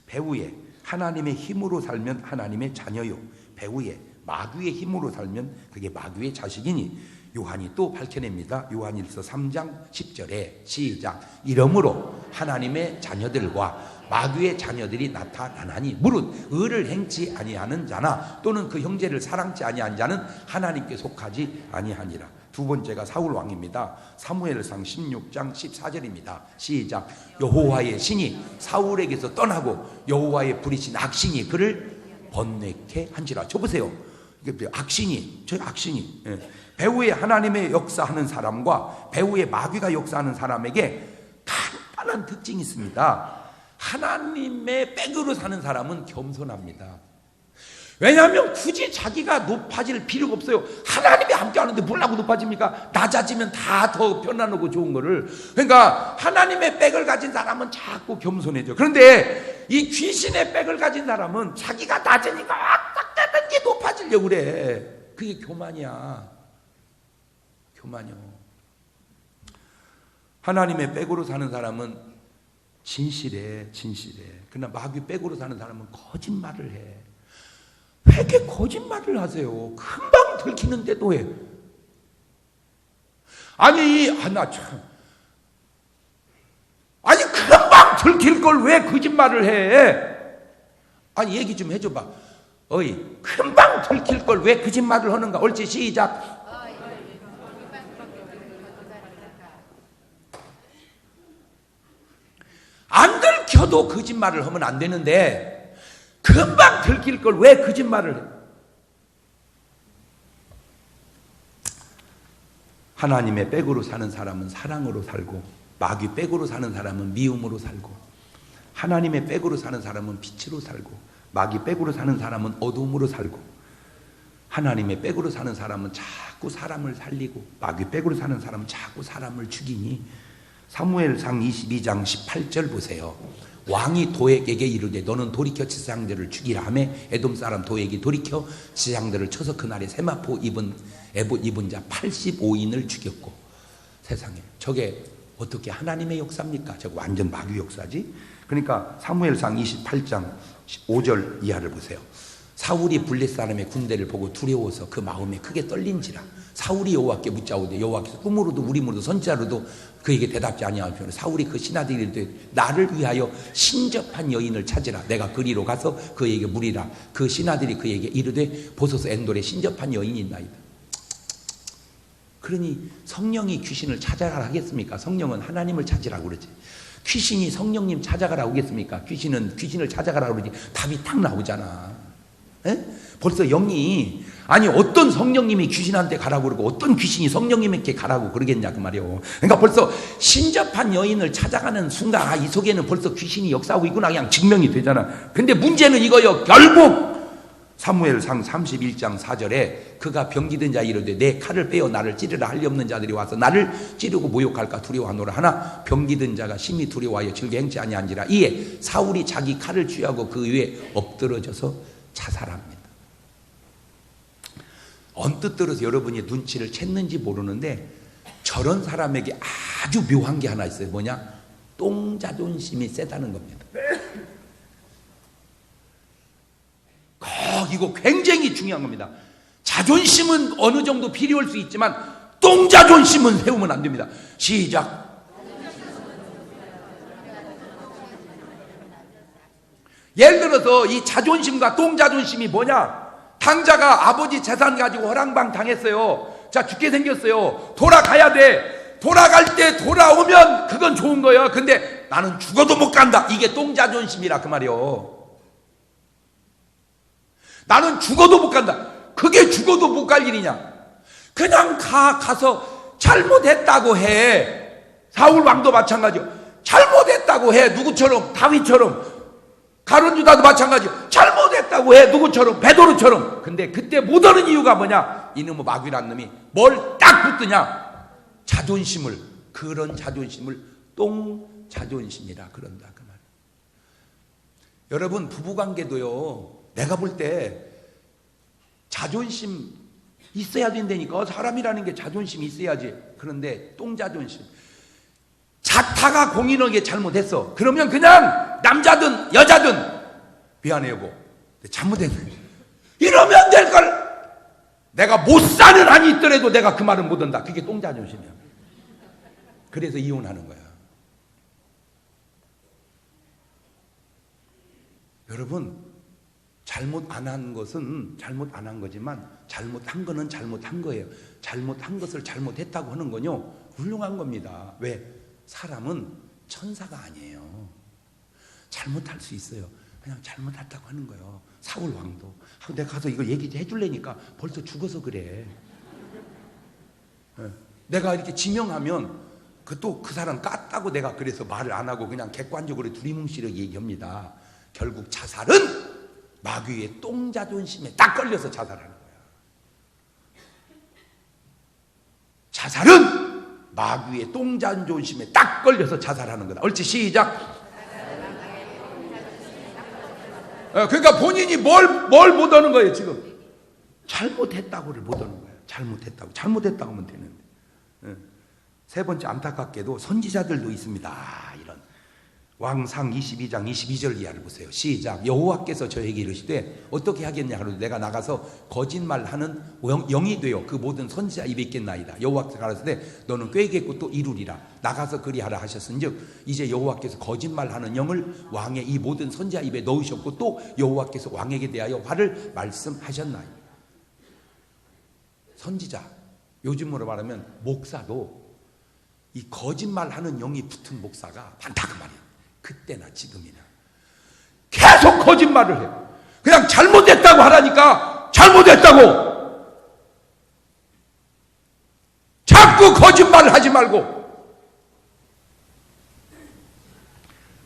배후에 하나님의 힘으로 살면 하나님의 자녀요. 배후에 마귀의 힘으로 살면 그게 마귀의 자식이니 요한이 또 밝혀냅니다. 요한일서 3장 10절에 시작. 이러므로 하나님의 자녀들과 마귀의 자녀들이 나타나나니 무릇 의를 행치 아니하는 자나 또는 그 형제를 사랑치 아니한 자는 하나님께 속하지 아니하니라. 두 번째가 사울 왕입니다. 사무엘상 16장 14절입니다. 시작. 여호와의 신이 사울에게서 떠나고 여호와의 부리신 악신이 그를 번뇌케 한지라. 저 보세요. 이게 악신이, 저 악신이. 배후에 하나님의 역사하는 사람과 배후에 마귀가 역사하는 사람에게 간단한 특징이 있습니다. 하나님의 백으로 사는 사람은 겸손합니다. 왜냐하면 굳이 자기가 높아질 필요가 없어요. 하나님이 함께 하는데 뭘라고 높아집니까? 낮아지면 다 더 편안하고 좋은 거를. 그러니까 하나님의 백을 가진 사람은 자꾸 겸손해져. 그런데 이 귀신의 백을 가진 사람은 자기가 낮으니까 어떻게든지 높아지려고 그래. 그게 교만이야. 교만이요. 하나님의 백으로 사는 사람은 진실해. 그러나 마귀 백으로 사는 사람은 거짓말을 해. 왜 이렇게 거짓말을 하세요? 금방 들키는데도 해. 아니 금방 들킬 걸 왜 거짓말을 해? 아니 얘기 좀 해줘봐. 어이, 금방 들킬 걸 왜 거짓말을 하는가? 옳지, 시작. 안 들켜도 거짓말을 하면 안 되는데 금방 들킬 걸 왜 거짓말을 해? 하나님의 백으로 사는 사람은 사랑으로 살고 마귀 백으로 사는 사람은 미움으로 살고 하나님의 백으로 사는 사람은 빛으로 살고 마귀 백으로 사는 사람은 어둠으로 살고 하나님의 백으로 사는 사람은 자꾸 사람을 살리고 마귀 백으로 사는 사람은 자꾸 사람을 죽이니 사무엘상 22장 18절 보세요. 왕이 도액에게 이르되 너는 돌이켜 지상들을 죽이라 하며 에돔 사람 도액이 돌이켜 지상들을 쳐서 그날에 세마포 에봇 입은 자 85인을 죽였고. 세상에 저게 어떻게 하나님의 역사입니까? 저거 완전 마귀 역사지. 그러니까 사무엘상 28장 5절 이하를 보세요. 사울이 블레 사람의 군대를 보고 두려워서 그 마음에 크게 떨린지라. 사울이 여호와께 묻자오되 여호와께서 꿈으로도 우림으로도 선지자로도 그에게 대답지 아니하시며 사울이 그 신하들이 이르되 나를 위하여 신접한 여인을 찾으라. 내가 그리로 가서 그에게 물으리라. 그 신하들이 그에게 이르되 보소서 엔돌에 신접한 여인이 있나이다. 그러니 성령이 귀신을 찾아가라 하겠습니까? 성령은 하나님을 찾으라고 그러지. 귀신이 성령님 찾아가라고 하겠습니까? 귀신은 귀신을 찾아가라고 그러지. 답이 딱 나오잖아. 에? 벌써 영이, 아니 어떤 성령님이 귀신한테 가라고 그러고 어떤 귀신이 성령님에게 가라고 그러겠냐 그 말이에요. 그러니까 벌써 신접한 여인을 찾아가는 순간 이 속에는 벌써 귀신이 역사하고 있구나 그냥 증명이 되잖아. 근데 문제는 이거요. 결국 사무엘상 31장 4절에 그가 병기든 자 이르되 내 칼을 빼어 나를 찌르라 할 리 없는 자들이 와서 나를 찌르고 모욕할까 두려워하노라 하나 병기든 자가 심히 두려워하여 즐겨 행치 아니한지라. 이에 사울이 자기 칼을 취하고 그 위에 엎드러져서 자살합니다. 언뜻 들어서 여러분이 눈치를 챘는지 모르는데 저런 사람에게 아주 묘한 게 하나 있어요. 뭐냐? 똥자존심이 세다는 겁니다. 이거 굉장히 중요한 겁니다. 자존심은 어느 정도 필요할 수 있지만 똥자존심은 세우면 안 됩니다. 시작. 예를 들어서 이 자존심과 똥자존심이 뭐냐? 당자가 아버지 재산 가지고 허랑방 당했어요. 자, 죽게 생겼어요. 돌아가야 돼. 돌아갈 때 돌아오면 그건 좋은 거예요. 근데 나는 죽어도 못 간다. 이게 똥자존심이라 그 말이요. 나는 죽어도 못 간다. 그게 죽어도 못 갈 일이냐? 그냥 가서 잘못했다고 해. 사울 왕도 마찬가지요. 잘못했다고 해. 누구처럼? 다윗처럼. 가룟유다도 마찬가지요. 잘못했다고 해. 누구처럼? 베드로처럼. 근데 그때 못 오는 이유가 뭐냐? 이놈의 마귀란 놈이 뭘 딱 붙드냐? 자존심을. 그런 자존심을 똥자존심이라 그런다 그 말. 여러분 부부관계도요. 내가 볼 때 자존심 있어야 된다니까. 사람이라는 게 자존심이 있어야지. 그런데 똥자존심. 자타가 공인하게 잘못했어. 그러면 그냥 남자든 여자든 미안해 여보 잘못했네 이러면 될걸. 내가 못 사는 한이 있더라도 내가 그 말은 못 한다. 그게 똥자존심이야. 그래서 이혼하는 거야. 여러분 잘못 안 한 것은 잘못 안 한 거지만 잘못한 거는 잘못한 거예요. 잘못한 것을 잘못했다고 하는 건요 훌륭한 겁니다. 왜? 사람은 천사가 아니에요. 잘못할 수 있어요. 그냥 잘못했다고 하는 거예요. 사울 왕도 내가 가서 이거 얘기 해줄래니까 벌써 죽어서 그래. 내가 이렇게 지명하면 그 사람 깠다고 내가 그래서 말을 안 하고 그냥 객관적으로 두리뭉실하게 얘기합니다. 결국 자살은 마귀의 똥자존심에 딱 걸려서 자살하는 거야. 자살은 마귀의 똥자존심에 딱 걸려서 자살하는 거다. 옳지 시작. 그러니까 본인이 뭘 못하는 거예요 지금. 잘못했다고를 못하는 거예요. 잘못했다고 하면 되는데. 세 번째 안타깝게도 선지자들도 있습니다. 이런 왕상 22장 22절 이하를 보세요. 시작. 여호와께서 저에게 이르시되 어떻게 하겠냐 하루도 내가 나가서 거짓말하는 영이 되어 그 모든 선지자 입에 있겠나이다. 여호와께서 가라사대 너는 꾀겠고 또 이루리라. 나가서 그리하라 하셨은즉 이제 여호와께서 거짓말하는 영을 왕의 이 모든 선지자 입에 넣으셨고 또 여호와께서 왕에게 대하여 화를 말씀하셨나이다. 선지자, 요즘으로 말하면 목사도 이 거짓말하는 영이 붙은 목사가 많다 그 말이에요. 그때나 지금이나 계속 거짓말을 해. 그냥 잘못했다고 하라니까 잘못했다고 자꾸 거짓말을 하지 말고.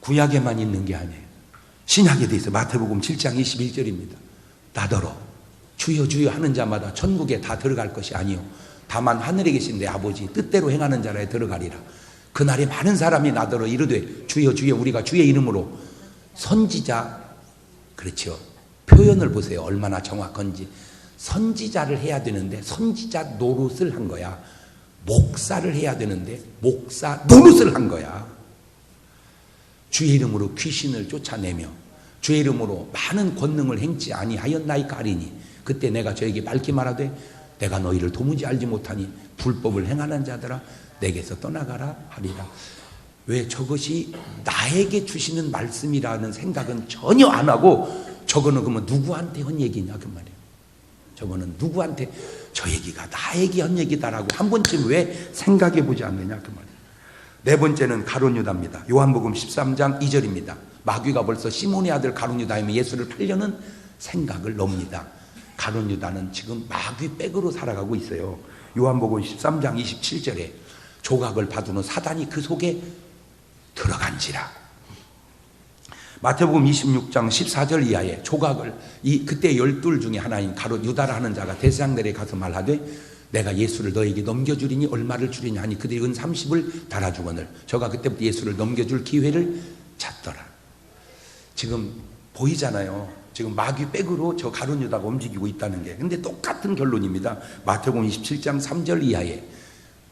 구약에만 있는 게 아니에요. 신약에 돼 있어요. 마태복음 7장 21절입니다. 나더러 주여 주여 하는 자마다 천국에 다 들어갈 것이 아니요 다만 하늘에 계신 내 아버지 뜻대로 행하는 자라에 들어가리라. 그날에 많은 사람이 나더러 이르되 주여 주여 우리가 주의 이름으로 선지자, 그렇죠. 표현을 보세요. 얼마나 정확한지. 선지자를 해야 되는데 선지자 노릇을 한 거야. 목사를 해야 되는데 목사 노릇을 한 거야. 주의 이름으로 귀신을 쫓아내며 주의 이름으로 많은 권능을 행치 아니하였나이까리니 그때 내가 저에게 밝히 말하되 내가 너희를 도무지 알지 못하니 불법을 행하는 자들아 내게서 떠나가라 하리라. 왜? 저것이 나에게 주시는 말씀이라는 생각은 전혀 안 하고 저거는 그러면 누구한테 한 얘기냐 그 말이에요. 저거는 누구한테 저 얘기가 나에게 한 얘기다라고 한 번쯤 왜 생각해 보지 않느냐 그 말이에요. 네 번째는 가룟 유다입니다. 요한복음 13장 2절입니다. 마귀가 벌써 시몬의 아들 가룟 유다이면 예수를 팔려는 생각을 넣습니다. 가룟 유다는 지금 마귀 백으로 살아가고 있어요. 요한복음 13장 27절에 조각을 받은 후 사단이 그 속에 들어간지라. 마태복음 26장 14절 이하에 조각을 그때 12 중에 하나인 가룟 유다라 하는 자가 대제사장들에게 가서 말하되 내가 예수를 너에게 넘겨주리니 얼마를 주리냐 하니 그들이 은 30을 달아주거늘 저가 그때부터 예수를 넘겨줄 기회를 찾더라. 지금 보이잖아요. 지금 마귀 백으로 저 가룟 유다가 움직이고 있다는 게. 근데 똑같은 결론입니다. 마태복음 27장 3절 이하에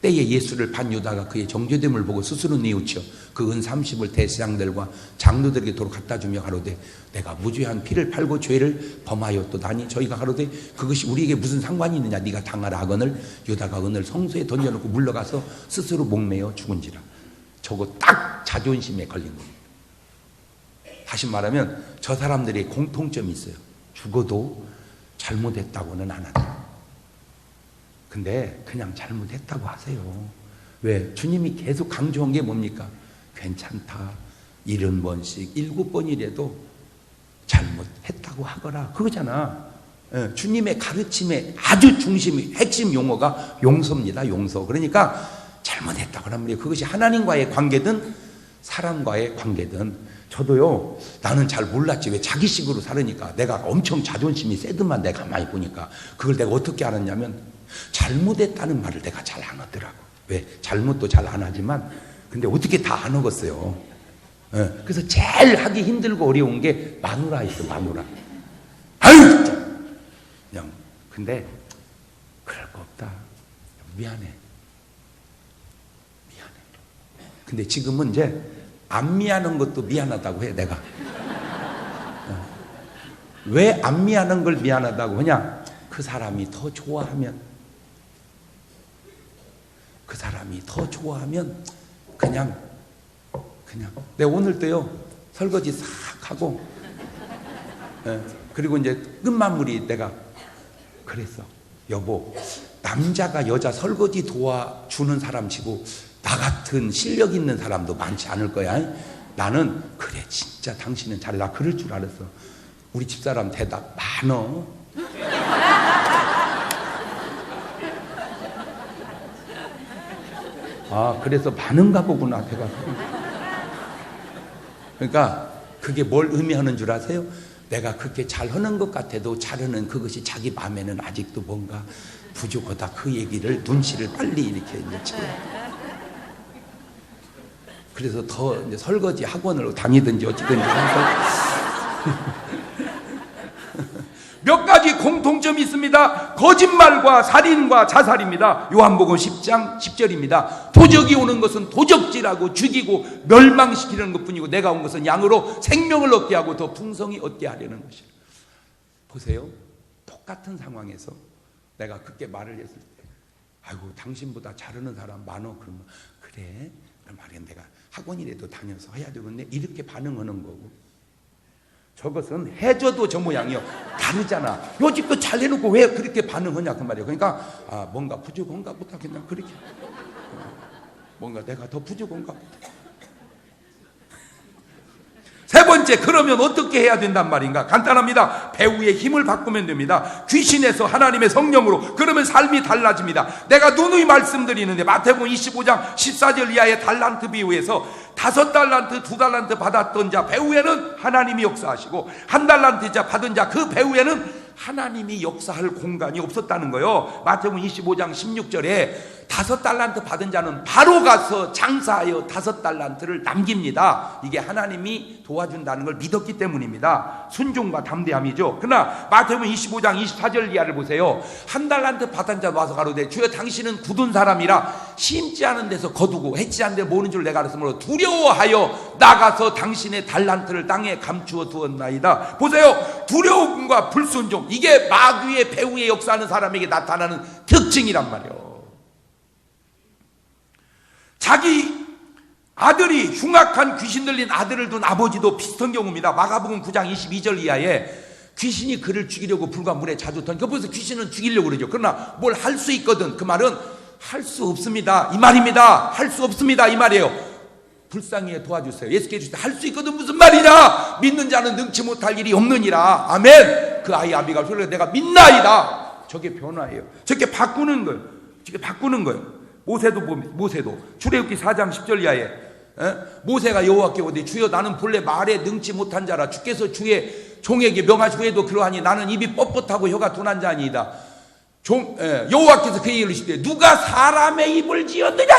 때에 예수를 판 유다가 그의 정죄됨을 보고 스스로 뉘우쳐 그 은 30을 대제사장들과 장로들에게 도로 갖다 주며 가로되 내가 무죄한 피를 팔고 죄를 범하였도다니 저희가 가로되 그것이 우리에게 무슨 상관이 있느냐 네가 당하라 하거늘 유다가 은을 성소에 던져놓고 물러가서 스스로 목매어 죽은지라. 저거 딱 자존심에 걸린 겁니다. 다시 말하면 저 사람들의 공통점이 있어요. 죽어도 잘못했다고는 안 한다. 근데 그냥 잘못했다고 하세요. 왜? 주님이 계속 강조한 게 뭡니까? 괜찮다. 70번씩 7번이라도 잘못했다고 하거라. 그거잖아. 예, 주님의 가르침의 아주 중심, 핵심 용어가 용서입니다. 용서. 그러니까 잘못했다고 하는 말이에요. 그것이 하나님과의 관계든 사람과의 관계든. 저도요, 나는 잘 몰랐지. 왜? 자기식으로 살으니까. 내가 엄청 자존심이 세더만 내가 가만히 보니까 그걸 내가 어떻게 알았냐면 잘못했다는 말을 내가 잘 안 하더라고. 왜? 잘못도 잘 안 하지만 근데 어떻게 다 안 하겠어요. 예, 그래서 제일 하기 힘들고 어려운 게 마누라 있어. 마누라. 아유 진짜 그냥. 근데 그럴 거 없다. 미안해. 근데 지금은 이제 안 미안한 것도 미안하다고 해 내가. 왜 안 미안한 걸 미안하다고 하냐? 그 사람이 더 좋아하면 그냥 내가 오늘 때요 설거지 싹 하고 그리고 이제 끝마무리 내가 그랬어. 여보, 남자가 여자 설거지 도와주는 사람 치고 나 같은 실력 있는 사람도 많지 않을 거야. 나는 그래 진짜 당신은 잘해. 나 그럴 줄 알았어. 우리 집사람 대답 많어. 아, 그래서 많은가 보구나, 배가. 그러니까 그게 뭘 의미하는 줄 아세요? 내가 그렇게 잘하는 것 같아도 잘하는 그것이 자기 마음에는 아직도 뭔가 부족하다. 그 얘기를 눈치를 빨리 이렇게 이제 쳐요. 그래서 더 이제 설거지 학원을 다니든지 어찌든지 해서 몇 가지 공통점이 있습니다. 거짓말과 살인과 자살입니다. 요한복음 10장 10절입니다. 도적이 오는 것은 도적질하고 죽이고 멸망시키는 것뿐이고 내가 온 것은 양으로 생명을 얻게 하고 더 풍성히 얻게 하려는 것이에요. 보세요. 똑같은 상황에서 내가 그렇게 말을 했을 때 아이고 당신보다 잘하는 사람 많어. 그러면 그래? 그럼 말이야 내가 학원이라도 다녀서 해야 되겠네. 이렇게 반응하는 거고 저것은 해줘도 저 모양이요. 다르잖아. 요집도 잘 해놓고 왜 그렇게 반응하냐 그 말이에요. 그러니까 뭔가 부족한가 보다. 그냥 그렇게 뭔가 내가 더 부족한가 보다. 세 번째, 그러면 어떻게 해야 된단 말인가? 간단합니다. 배우의 힘을 바꾸면 됩니다. 귀신에서 하나님의 성령으로. 그러면 삶이 달라집니다. 내가 누누이 말씀드리는데 마태복음 25장 14절 이하의 달란트 비유에서 5달란트, 2달란트 받았던 자 배후에는 하나님이 역사하시고 1달란트 자 받은 자 그 배후에는 하나님이 역사할 공간이 없었다는 거예요. 마태복음 25장 16절에 5달란트 받은 자는 바로 가서 장사하여 5달란트를 남깁니다. 이게 하나님이 도와준다는 걸 믿었기 때문입니다. 순종과 담대함이죠. 그러나 마태복음 25장 24절 이하를 보세요. 1달란트 받은 자 와서 가로되 주여 당신은 굳은 사람이라 심지 않은 데서 거두고 해치 않은 데 모는 줄 내가 알았으므로 두려워하여 나가서 당신의 달란트를 땅에 감추어 두었나이다. 보세요. 두려움과 불순종, 이게 마귀의 배후에 역사하는 사람에게 나타나는 특징이란 말이에요. 자기 아들이 흉악한 귀신 들린 아들을 둔 아버지도 비슷한 경우입니다. 마가복음 9장 22절 이하에 귀신이 그를 죽이려고 불과 물에 자주 던. 그래서 귀신은 죽이려고 그러죠. 그러나 뭘 할 수 있거든. 그 말은 할 수 없습니다 이 말입니다. 할 수 없습니다 이 말이에요. 불쌍히 도와주세요. 예수께서 할 수 있거든 무슨 말이냐? 믿는 자는 능치 못할 일이 없느니라. 아멘. 그 아이 아비가 그래서 내가 믿나이다. 저게 변화예요. 저게 바꾸는 거예요. 저게 바꾸는 거예요. 모세도 출애굽기 4장 10절 이하에 모세가 여호와께 오되 주여 나는 본래 말에 능치 못한 자라 주께서 주의 종에게 명하시고 해도 그러하니 나는 입이 뻣뻣하고 혀가 둔한 자니이다. 여호와께서 그에게 이르시되 누가 사람의 입을 지었느냐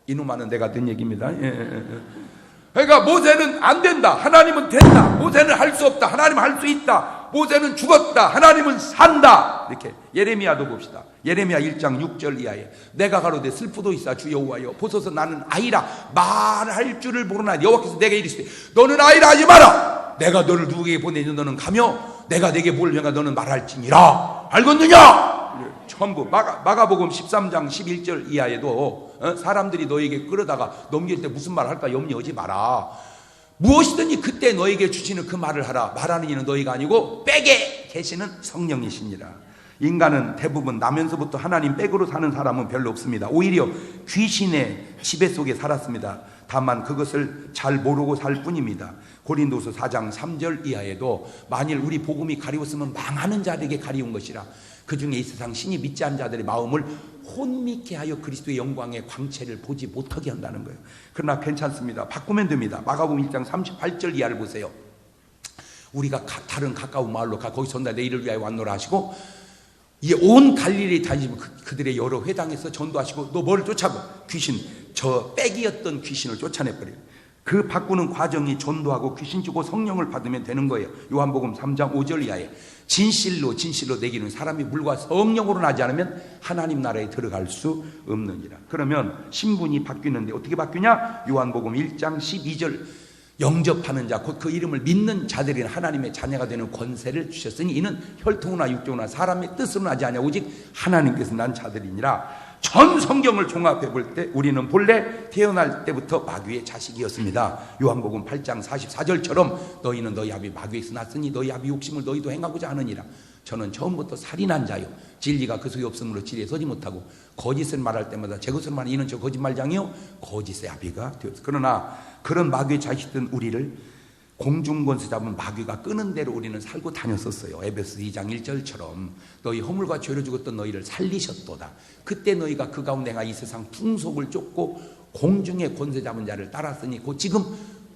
이놈아는 내가 든 얘기입니다. 그러니까 모세는 안 된다, 하나님은 된다. 모세는 할 수 없다, 하나님은 할 수 있다. 모세는 죽었다, 하나님은 산다. 이렇게 예레미야도 봅시다. 예레미야 1장 6절 이하에 내가 가로되 슬프도이사 주 여호와여 보소서 나는 아이라 말할 줄을 모르나 여호와께서 내게 이르시되 너는 아이라 하지 마라. 내가 너를 누구에게 보내니 너는 가며 내가 내게 뭘 명하 너는 말할지니라. 알겠느냐? 전부 마가복음 13장 11절 이하에도 사람들이 너에게 끌어다가 넘길 때 무슨 말 할까 염려하지 마라. 무엇이든지 그때 너에게 주시는 그 말을 하라. 말하는 이는 너희가 아니고 백에 계시는 성령이시니라. 인간은 대부분 나면서부터 하나님 백으로 사는 사람은 별로 없습니다. 오히려 귀신의 지배 속에 살았습니다. 다만 그것을 잘 모르고 살 뿐입니다. 고린도서 4장 3절 이하에도 만일 우리 복음이 가리웠으면 망하는 자들에게 가리운 것이라. 그 중에 이 세상 신이 믿지 않은 자들의 마음을 혼미케 하여 그리스도의 영광의 광채를 보지 못하게 한다는 거예요. 그러나 괜찮습니다. 바꾸면 됩니다. 마가복음 1장 38절 이하를 보세요. 우리가 다른 가까운 마을로 가 거기서 나 내일을 위하여 왔노라 하시고 이 온 갈릴리 다니시면 그들의 여러 회당에서 전도하시고 너 뭐를 쫓아고 귀신, 저 빽이었던 귀신을 쫓아내버려요. 그 바꾸는 과정이 전도하고 귀신 주고 성령을 받으면 되는 거예요. 요한복음 3장 5절 이하에 진실로 내기는 사람이 물과 성령으로 나지 않으면 하나님 나라에 들어갈 수 없느니라. 그러면 신분이 바뀌는데 어떻게 바뀌냐? 요한복음 1장 12절 영접하는 자 곧 그 이름을 믿는 자들이 하나님의 자녀가 되는 권세를 주셨으니 이는 혈통이나 육종이나 사람의 뜻으로 나지 아니하고 오직 하나님께서 난 자들이니라. 전 성경을 종합해 볼 때 우리는 본래 태어날 때부터 마귀의 자식이었습니다. 요한복음 8장 44절처럼 너희는 너희 아비 마귀에서 났으니 너희 아비 욕심을 너희도 행하고자 하느니라. 저는 처음부터 살인한 자요 진리가 그 속에 없으므로 진리에 서지 못하고 거짓을 말할 때마다 제 것을 말하는 이는 저 거짓말장이요 거짓의 아비가 되었어. 그러나 그런 마귀의 자식된 우리를 공중권세 잡은 마귀가 끄는 대로 우리는 살고 다녔었어요. 에베소 2장 1절처럼 너희 허물과 죄로 죽었던 너희를 살리셨도다. 그때 너희가 그 가운데 이 세상 풍속을 쫓고 공중의 권세 잡은 자를 따랐으니 곧 지금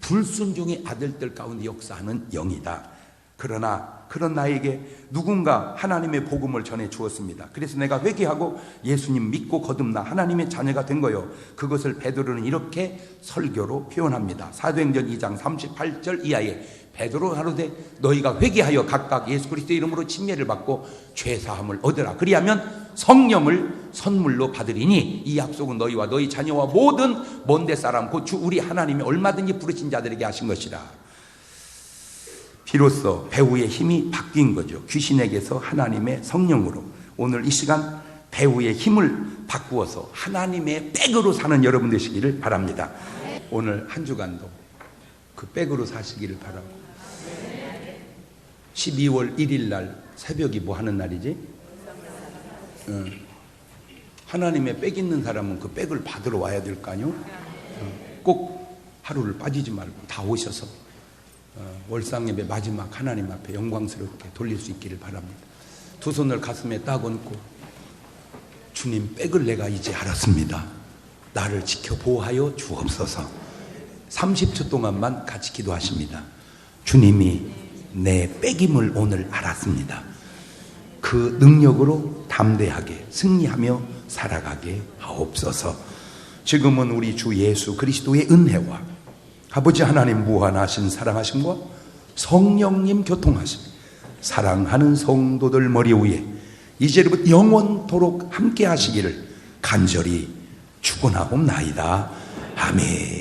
불순종의 아들들 가운데 역사하는 영이다. 그러나 그런 나에게 누군가 하나님의 복음을 전해 주었습니다. 그래서 내가 회개하고 예수님 믿고 거듭나 하나님의 자녀가 된 거요. 그것을 베드로는 이렇게 설교로 표현합니다. 사도행전 2장 38절 이하에 베드로 가로되 너희가 회개하여 각각 예수 그리스도의 이름으로 침례를 받고 죄사함을 얻으라. 그리하면 성령을 선물로 받으리니 이 약속은 너희와 너희 자녀와 모든 먼데 사람 곧 주 우리 하나님이 얼마든지 부르신 자들에게 하신 것이라. 비로소 배후의 힘이 바뀐 거죠. 귀신에게서 하나님의 성령으로. 오늘 이 시간 배후의 힘을 바꾸어서 하나님의 백으로 사는 여러분 되시기를 바랍니다. 오늘 한 주간도 그 백으로 사시기를 바라고. 12월 1일 날 새벽이 뭐 하는 날이지? 하나님의 백 있는 사람은 그 백을 받으러 와야 될 거 아니요? 꼭 하루를 빠지지 말고 다 오셔서 월상예배 마지막 하나님 앞에 영광스럽게 돌릴 수 있기를 바랍니다. 두 손을 가슴에 딱 얹고 주님 백을 내가 이제 알았습니다. 나를 지켜 보호하여 주옵소서. 30초 동안만 같이 기도하십니다. 주님이 내 백임을 오늘 알았습니다. 그 능력으로 담대하게 승리하며 살아가게 하옵소서. 지금은 우리 주 예수 그리스도의 은혜와 아버지 하나님 무한하신 사랑하심과 성령님 교통하심, 사랑하는 성도들 머리 위에 이제부터 영원토록 함께 하시기를 간절히 축원하옵나이다. 아멘.